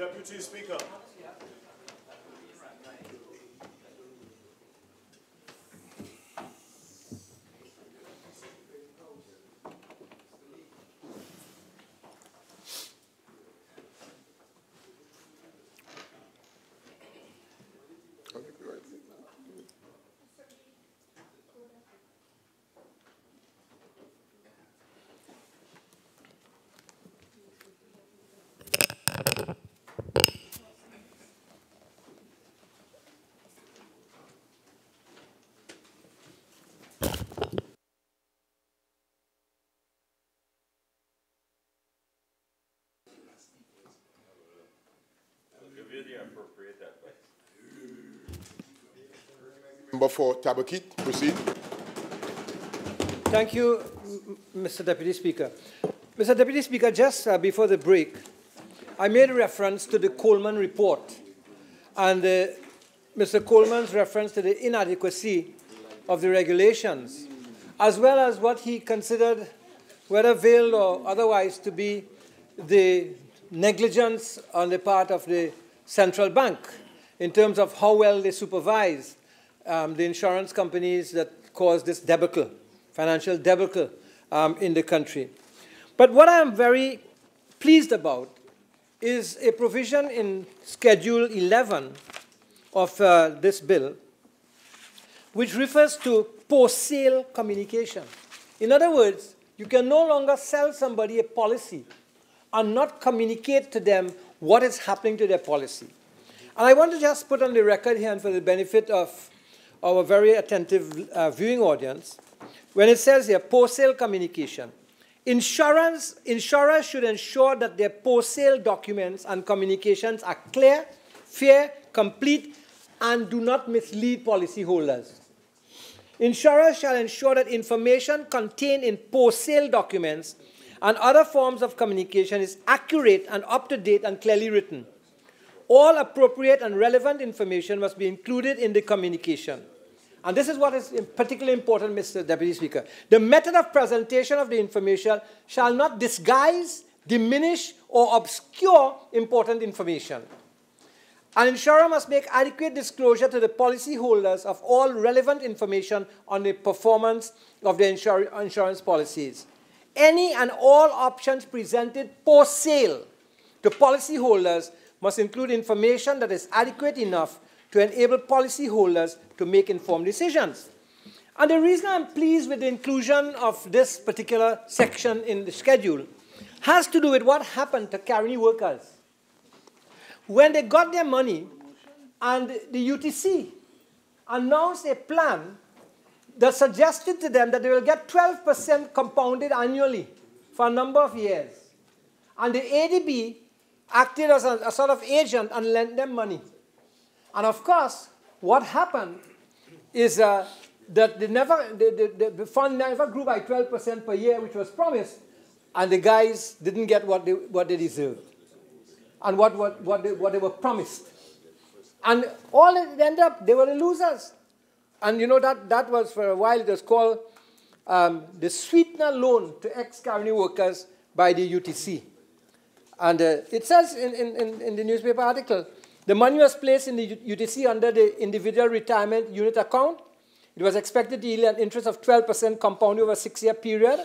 Deputy Speaker. Member for Tabakit, proceed. Thank you, Mr. Deputy Speaker. Mr. Deputy Speaker, just before the break, I made a reference to the Coleman report and Mr. Coleman's reference to the inadequacy of the regulations, as well as what he considered, whether veiled or otherwise, to be the negligence on the part of the central bank in terms of how well they supervise the insurance companies that caused this debacle, financial debacle in the country. But what I am very pleased about is a provision in Schedule 11 of this bill, which refers to post-sale communication. In other words, you can no longer sell somebody a policy and not communicate to them what is happening to their policy. And I want to just put on the record here, and for the benefit of our very attentive viewing audience, when it says here, post-sale communication, insurers should ensure that their post-sale documents and communications are clear, fair, complete, and do not mislead policyholders. Insurers shall ensure that information contained in post-sale documents and other forms of communication is accurate and up-to-date and clearly written. All appropriate and relevant information must be included in the communication. And this is what is particularly important, Mr. Deputy Speaker. The method of presentation of the information shall not disguise, diminish, or obscure important information. An insurer must make adequate disclosure to the policyholders of all relevant information on the performance of the insurance policies. Any and all options presented post-sale to policyholders must include information that is adequate enough to enable policyholders to make informed decisions. And the reason I'm pleased with the inclusion of this particular section in the schedule has to do with what happened to Carney workers. When they got their money and the UTC announced a plan that suggested to them that they will get 12% compounded annually for a number of years. And the ADB acted as a sort of agent and lent them money. And of course, what happened is that the fund never grew by 12% per year, which was promised, and the guys didn't get what they deserved and what they were promised. And all it ended up, they were the losers. And you know, that was for a while, it was called the sweetener loan to ex-Carney workers by the UTC. And it says in the newspaper article, the money was placed in the UTC under the individual retirement unit account. It was expected to yield an interest of 12% compounded over a 6-year period.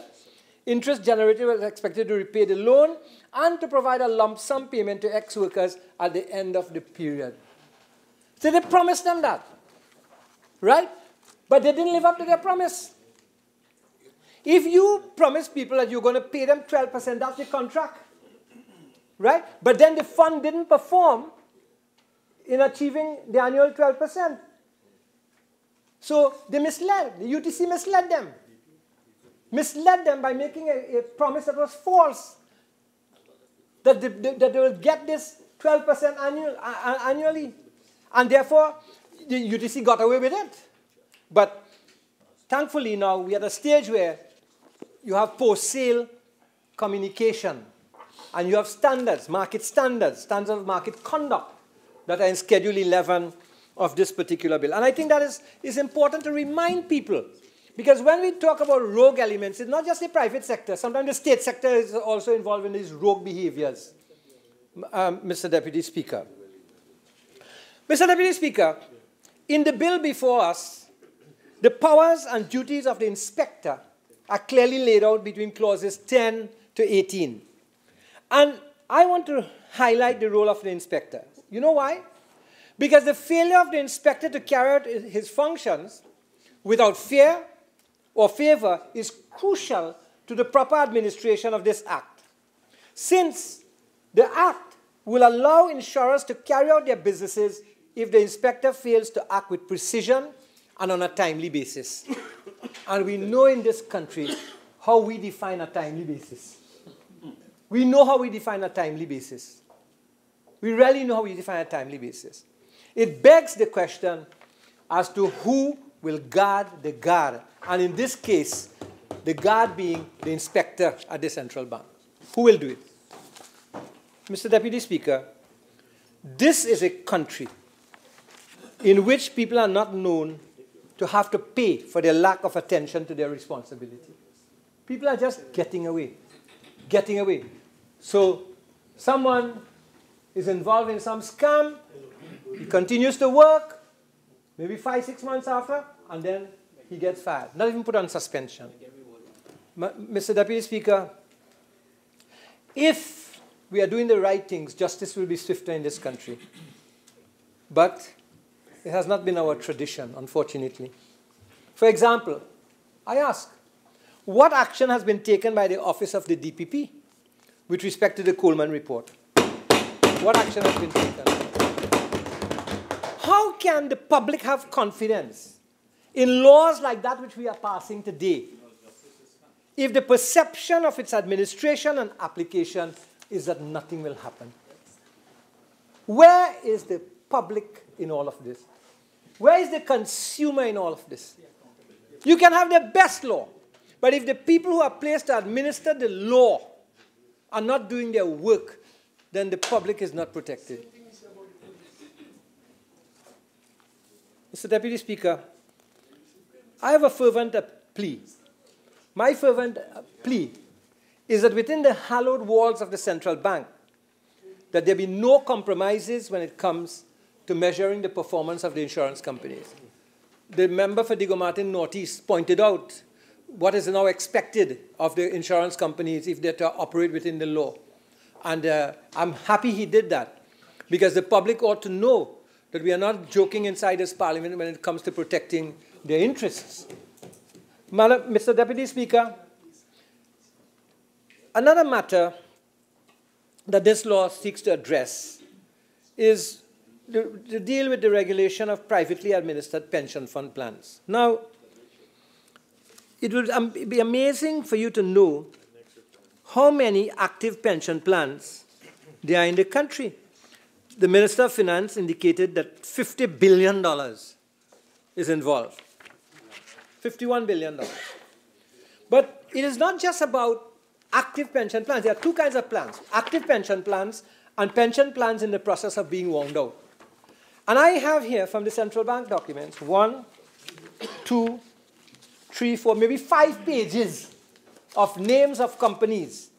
Interest generated was expected to repay the loan and to provide a lump sum payment to ex-workers at the end of the period. So they promised them that, right? But they didn't live up to their promise. If you promise people that you're going to pay them 12%, that's the contract, right? But then the fund didn't perform in achieving the annual 12%. So they misled, the UTC misled them. Misled them by making a promise that was false, that they will get this 12% annually. And therefore, the UTC got away with it. But thankfully now we are at a stage where you have post-sale communication, and you have standards, standards of market conduct that are in Schedule 11 of this particular bill. And I think that is important to remind people, because when we talk about rogue elements, it's not just the private sector. Sometimes the state sector is also involved in these rogue behaviors, Mr. Deputy Speaker. Mr. Deputy Speaker, in the bill before us, the powers and duties of the inspector are clearly laid out between clauses 10 to 18. And I want to highlight the role of the inspector. You know why? Because the failure of the inspector to carry out his functions without fear or favor is crucial to the proper administration of this Act. Since the Act will allow insurers to carry out their businesses if the inspector fails to act with precision and on a timely basis. And we know in this country how we define a timely basis. We know how we define a timely basis. We really know how we define a timely basis. It begs the question as to who will guard the guard. And in this case, the guard being the inspector at the central bank. Who will do it? Mr. Deputy Speaker, this is a country in which people are not known to have to pay for their lack of attention to their responsibility. People are just getting away. So someone is involved in some scam, he continues to work, maybe 5-6 months after, and then he gets fired, not even put on suspension. Mr. Deputy Speaker, if we are doing the right things, justice will be swifter in this country. But it has not been our tradition, unfortunately. For example, I ask, what action has been taken by the Office of the DPP with respect to the Coleman report? What action has been taken? How can the public have confidence in laws like that which we are passing today if the perception of its administration and application is that nothing will happen? Where is the public in all of this? Where is the consumer in all of this? You can have the best law, but if the people who are placed to administer the law are not doing their work, then the public is not protected. Mr. Deputy Speaker, I have a fervent plea. My fervent plea is that within the hallowed walls of the central bank, that there be no compromises when it comes to measuring the performance of the insurance companies. The member for Diego Martin Northeast pointed out what is now expected of the insurance companies if they're to operate within the law. And I'm happy he did that, because the public ought to know that we are not joking inside this parliament when it comes to protecting their interests. Mr. Deputy Speaker, another matter that this law seeks to address is to deal with the regulation of privately administered pension fund plans. Now, it would be amazing for you to know how many active pension plans there are in the country. The Minister of Finance indicated that $50 billion is involved. $51 billion. But it is not just about active pension plans. There are two kinds of plans: active pension plans and pension plans in the process of being wound out. And I have here from the central bank documents 1, 2, 3, 4, maybe 5 pages of names of companies,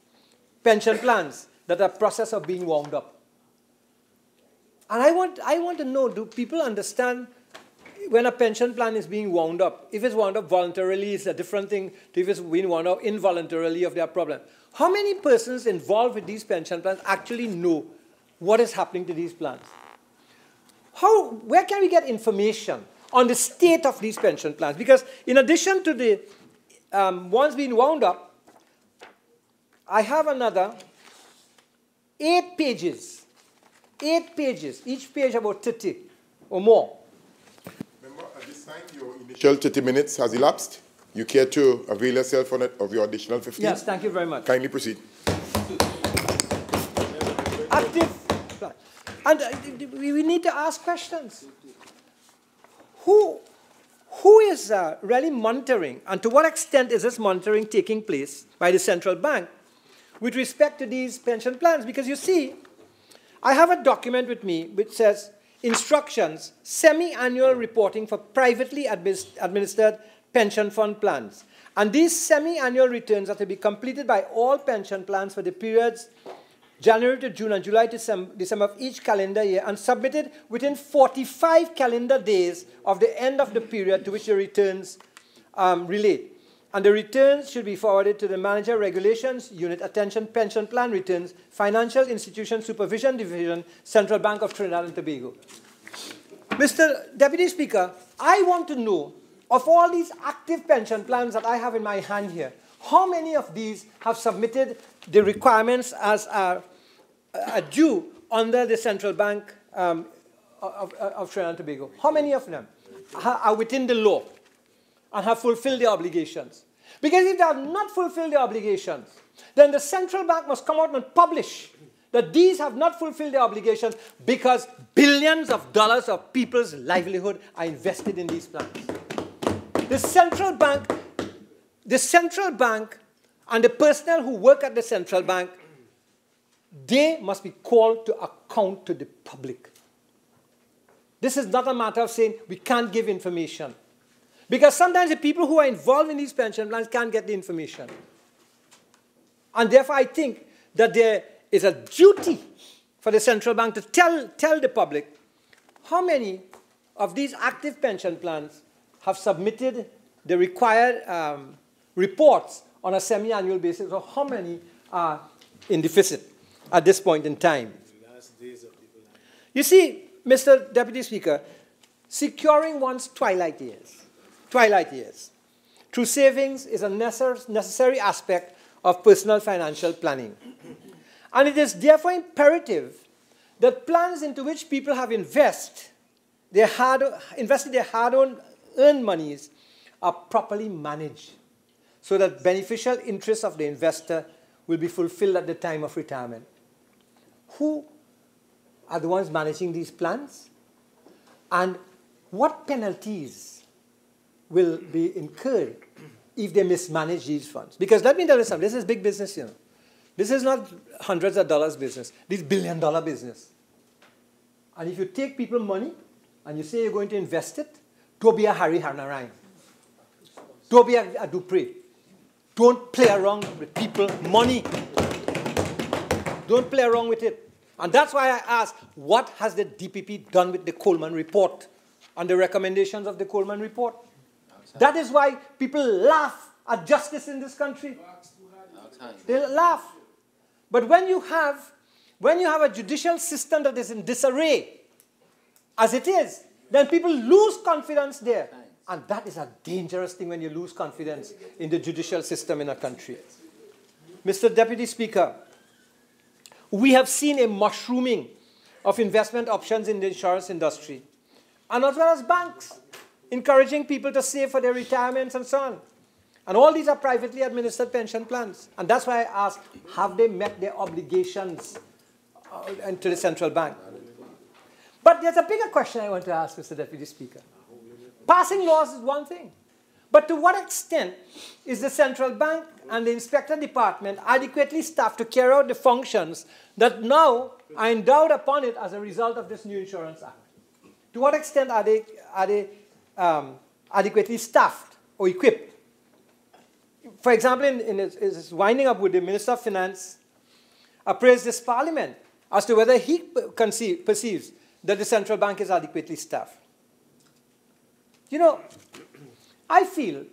pension plans that are in the process of being wound up. And I want to know, do people understand when a pension plan is being wound up? If it's wound up voluntarily, it's a different thing to if it's being wound up involuntarily of their problem. How many persons involved with these pension plans actually know what is happening to these plans? Where can we get information on the state of these pension plans? Because in addition to the ones being wound up, I have another 8 pages. 8 pages, each page about 30 or more. Remember, at this time, your initial 30 minutes has elapsed. You care to avail yourself of your additional 15? Yes, thank you very much. Kindly proceed. Active. And we need to ask questions. Who is really monitoring, and to what extent is this monitoring taking place by the central bank with respect to these pension plans? Because you see, I have a document with me which says instructions, semi-annual reporting for privately administered pension fund plans. And these semi-annual returns are to be completed by all pension plans for the periods January to June and July to December of each calendar year, and submitted within 45 calendar days of the end of the period to which the returns relate. And the returns should be forwarded to the Manager Regulations Unit, Attention Pension Plan Returns, Financial Institution Supervision Division, Central Bank of Trinidad and Tobago. Mr. Deputy Speaker, I want to know, of all these active pension plans that I have in my hand here, how many of these have submitted the requirements as are due under the Central Bank of Trinidad and Tobago? How many of them are within the law and have fulfilled their obligations? Because if they have not fulfilled their obligations, then the Central Bank must come out and publish that these have not fulfilled their obligations because billions of dollars of people's livelihood are invested in these plans. The Central Bank and the personnel who work at the Central Bank, they must be called to account to the public. This is not a matter of saying we can't give information. Because sometimes the people who are involved in these pension plans can't get the information. And therefore, I think that there is a duty for the Central Bank to tell the public how many of these active pension plans have submitted the required reports on a semi-annual basis, or how many are in deficit at this point in time. You see, Mr. Deputy Speaker, securing one's twilight years through savings is a necessary aspect of personal financial planning. And it is therefore imperative that plans into which people have invested their hard-earned monies are properly managed so that beneficial interests of the investor will be fulfilled at the time of retirement. Who are the ones managing these plans? And what penalties will be incurred if they mismanage these funds? Because let me tell you something, this is big business, you know. This is not hundreds of dollars business. This is billion-dollar business. And if you take people's money and you say you're going to invest it, don't be a Harry Hanarine. Don't be a Dupree. Don't play around with people's money. Don't play around with it. And that's why I ask, what has the DPP done with the Coleman report and the recommendations of the Coleman report? That is why people laugh at justice in this country. They laugh. But when you have a judicial system that is in disarray, as it is, then people lose confidence there. And that is a dangerous thing when you lose confidence in the judicial system in a country. Mr. Deputy Speaker, we have seen a mushrooming of investment options in the insurance industry, and as well as banks, encouraging people to save for their retirements and so on. And all these are privately administered pension plans. And that's why I ask, have they met their obligations to the central bank? But there's a bigger question I want to ask, Mr. Deputy Speaker. Passing laws is one thing. But to what extent is the central bank and the inspector department adequately staffed to carry out the functions that now are endowed upon it as a result of this new Insurance Act? To what extent are they adequately staffed or equipped? For example, in his winding up with the Minister of Finance, appraised this Parliament as to whether he perceives that the central bank is adequately staffed. You know, I feel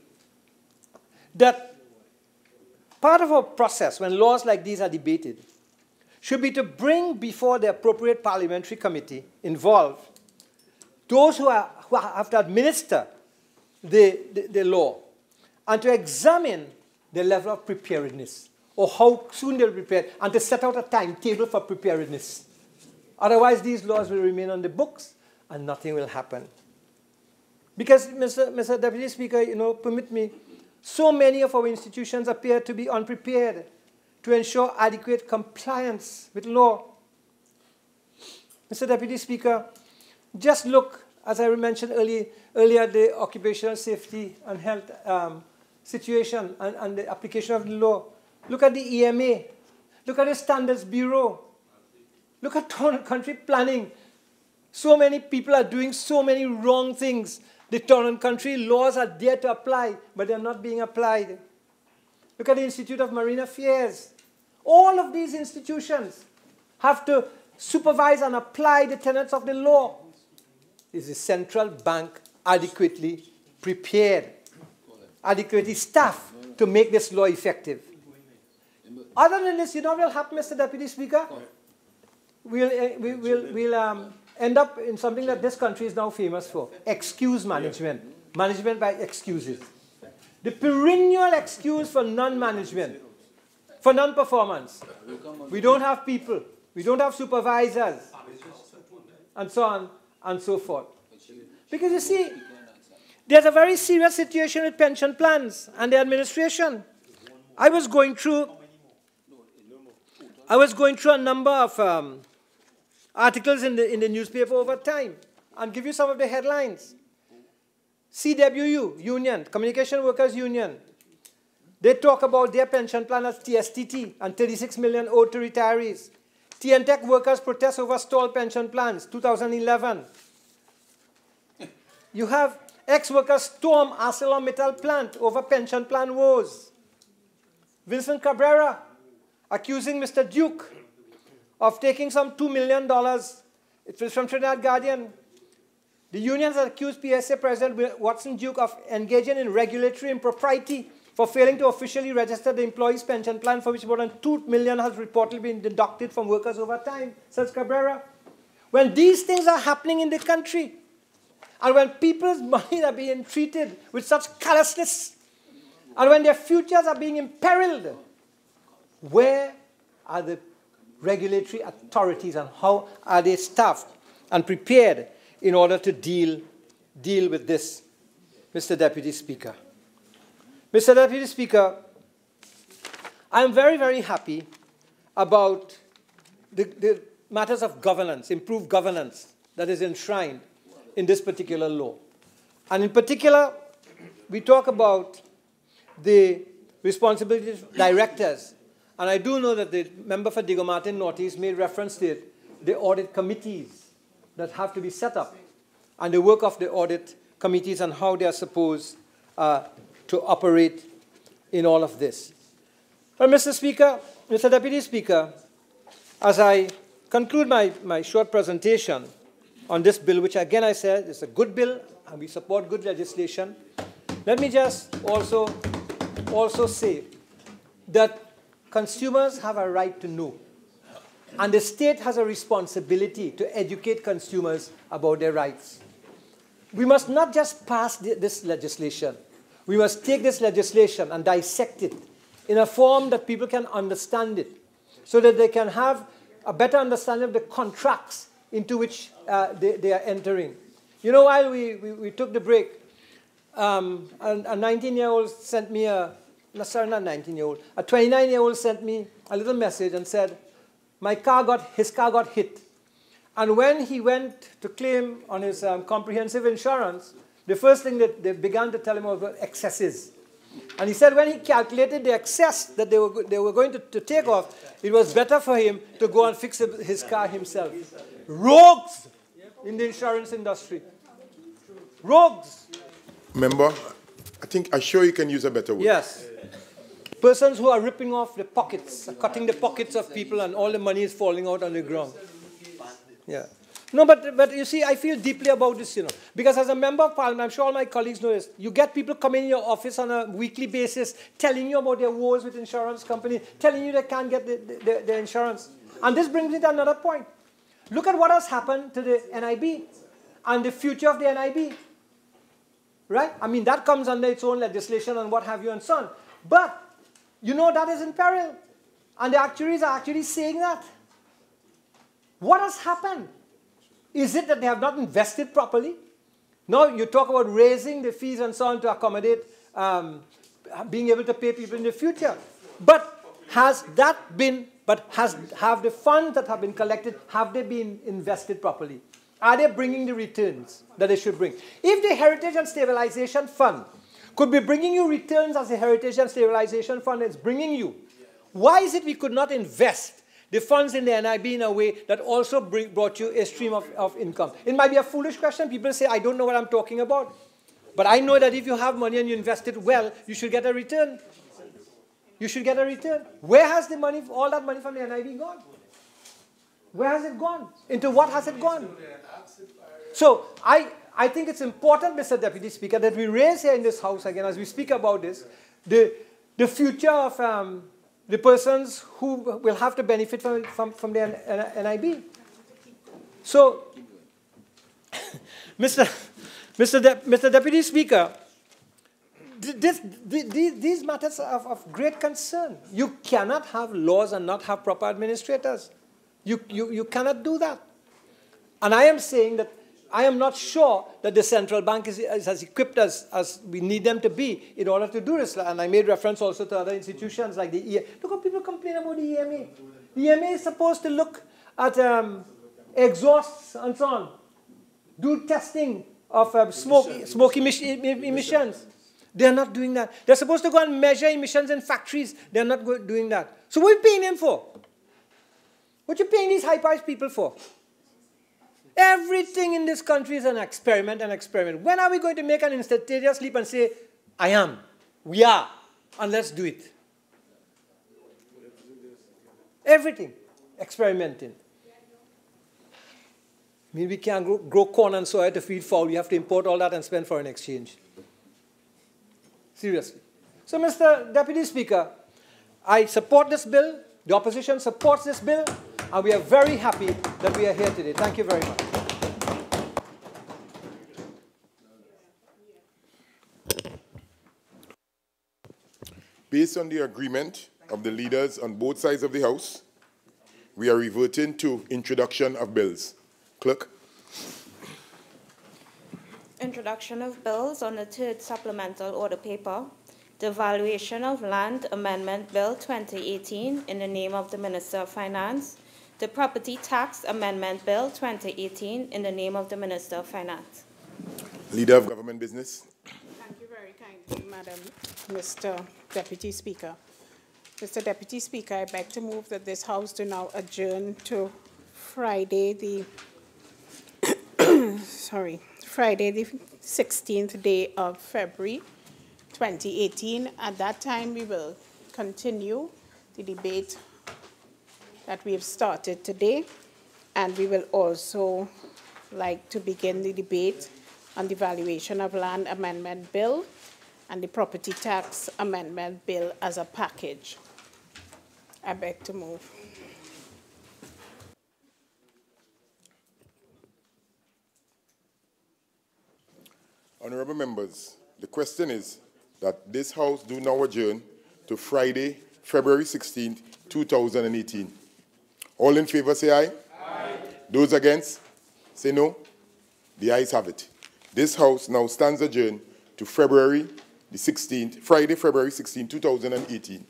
that part of our process when laws like these are debated should be to bring before the appropriate parliamentary committee involved those who have to administer the law and to examine the level of preparedness or how soon they'll prepare and to set out a timetable for preparedness. Otherwise, these laws will remain on the books and nothing will happen. Because, Mr. Deputy Speaker, you know, permit me, so many of our institutions appear to be unprepared to ensure adequate compliance with law. Mr. Deputy Speaker, just look, as I mentioned earlier, the occupational safety and health situation and the application of the law. Look at the EMA. Look at the Standards Bureau. Look at town and country planning. So many people are doing so many wrong things. The town and country laws are there to apply, but they're not being applied. Look at the Institute of Marine Affairs. All of these institutions have to supervise and apply the tenets of the law. Is the central bank adequately prepared, adequately staffed to make this law effective? Other than this, you know what will happen, Mr. Deputy Speaker? We'll end up in something that this country is now famous for: excuse management. Management by excuses. The perennial excuse for non-management, for non-performance. We don't have people. We don't have supervisors. And so on and so forth. Because you see, there's a very serious situation with pension plans and the administration. I was going through a number of articles in the newspaper over time, and give you some of the headlines. CWU, Union, Communication Workers Union, they talk about their pension plan as TSTT and 36 million owed to retirees. TNTech workers protest over stalled pension plans, 2011. You have ex-workers storm ArcelorMittal plant over pension plan woes. Vincent Cabrera accusing Mr. Duke of taking some $2 million. It was from Trinidad Guardian. The unions accused PSA President Watson Duke of engaging in regulatory impropriety for failing to officially register the employees' pension plan, for which more than $2 million has reportedly been deducted from workers over time, says Cabrera. When these things are happening in the country, and when people's money are being treated with such callousness, and when their futures are being imperiled, where are the regulatory authorities, and how are they staffed and prepared in order to deal with this, Mr. Deputy Speaker? Mr. Deputy Speaker, I am very, very happy about the matters of governance, improved governance that is enshrined in this particular law. And in particular, we talk about the responsibilities of directors. And I do know that the member for Diego Martin Northeast made reference to it, the audit committees that have to be set up, and the work of the audit committees and how they are supposed to operate in all of this. But Mr. Speaker, Mr. Deputy Speaker, as I conclude my short presentation on this bill, which again I said is a good bill and we support good legislation, let me just also say that consumers have a right to know, and the state has a responsibility to educate consumers about their rights. We must not just pass this legislation. We must take this legislation and dissect it in a form that people can understand it, so that they can have a better understanding of the contracts into which they are entering. You know, while we took the break, a 19-year-old sent me a 29-year-old sent me a little message and said, his car got hit. And when he went to claim on his comprehensive insurance, the first thing that they began to tell him was about excesses. And he said when he calculated the excess that they were going to take off, it was better for him to go and fix his car himself. Rogues in the insurance industry. Rogues. Member, I'm sure you can use a better word. Yes. Persons who are ripping off the pockets, cutting the pockets of people, and all the money is falling out on the ground. Yeah. No, but you see, I feel deeply about this, because as a member of Parliament, I'm sure all my colleagues know this, you get people coming in your office on a weekly basis, telling you about their woes with insurance companies, telling you they can't get their insurance. And this brings me to another point. Look at what has happened to the NIB and the future of the NIB. Right? I mean, that comes under its own legislation and what have you and so on. But, that is in peril. And the actuaries are actually saying that. What has happened? Is it that they have not invested properly? No, you talk about raising the fees and so on to accommodate being able to pay people in the future. But have the funds that have been collected, have they been invested properly? Are they bringing the returns that they should bring? If the Heritage and Stabilization Fund could be bringing you returns as the Heritage and Stabilization Fund is bringing you, why is it we could not invest the funds in the NIB in a way that also brought you a stream of income? It might be a foolish question. People say, I don't know what I'm talking about. But I know that if you have money and you invest it well, you should get a return. You should get a return. Where has the money, all that money from the NIB gone? Where has it gone? Into what has it gone? So I think it's important, Mr. Deputy Speaker, that we raise here in this House again, as we speak about this, the future of the persons who will have to benefit from the NIB. So, Mr. Deputy Speaker, these matters are of great concern. You cannot have laws and not have proper administrators. You cannot do that. And I am saying that I am not sure that the central bank is as equipped as we need them to be in order to do this. And I made reference also to other institutions like the EMA. Look how people complain about the EMA. The EMA is supposed to look at exhausts and so on, do testing of smoke emissions. They are not doing that. They're supposed to go and measure emissions in factories. They're not doing that. So what are you paying them for? What are you paying these high-priced people for? Everything in this country is an experiment, When are we going to make an instantaneous leap and say, I am, we are, and let's do it? Everything, experimenting. I mean, we can't grow corn and soya to feed fowl. We have to import all that and spend foreign exchange. Seriously. So, Mr. Deputy Speaker, I support this bill. The opposition supports this bill. And we are very happy that we are here today. Thank you very much. Based on the agreement of the leaders on both sides of the House, we are reverting to introduction of bills. Clerk. Introduction of bills on the third supplemental order paper. The Valuation of Land Amendment Bill 2018 in the name of the Minister of Finance. The Property Tax Amendment Bill 2018 in the name of the Minister of Finance. Leader of Government Business. Thank you very kindly, Madam Mr. Deputy Speaker. Mr. Deputy Speaker, I beg to move that this House do now adjourn to Friday the 16th day of February 2018. At that time, we will continue the debate that we have started today, and we will also like to begin the debate on the Valuation of Land Amendment Bill and the Property Tax Amendment Bill as a package. I beg to move. Honourable members, the question is that this House do now adjourn to Friday, February 16th, 2018. All in favor say aye. Aye. Those against say no. The ayes have it. This House now stands adjourned to February the 16th, Friday, February 16, 2018.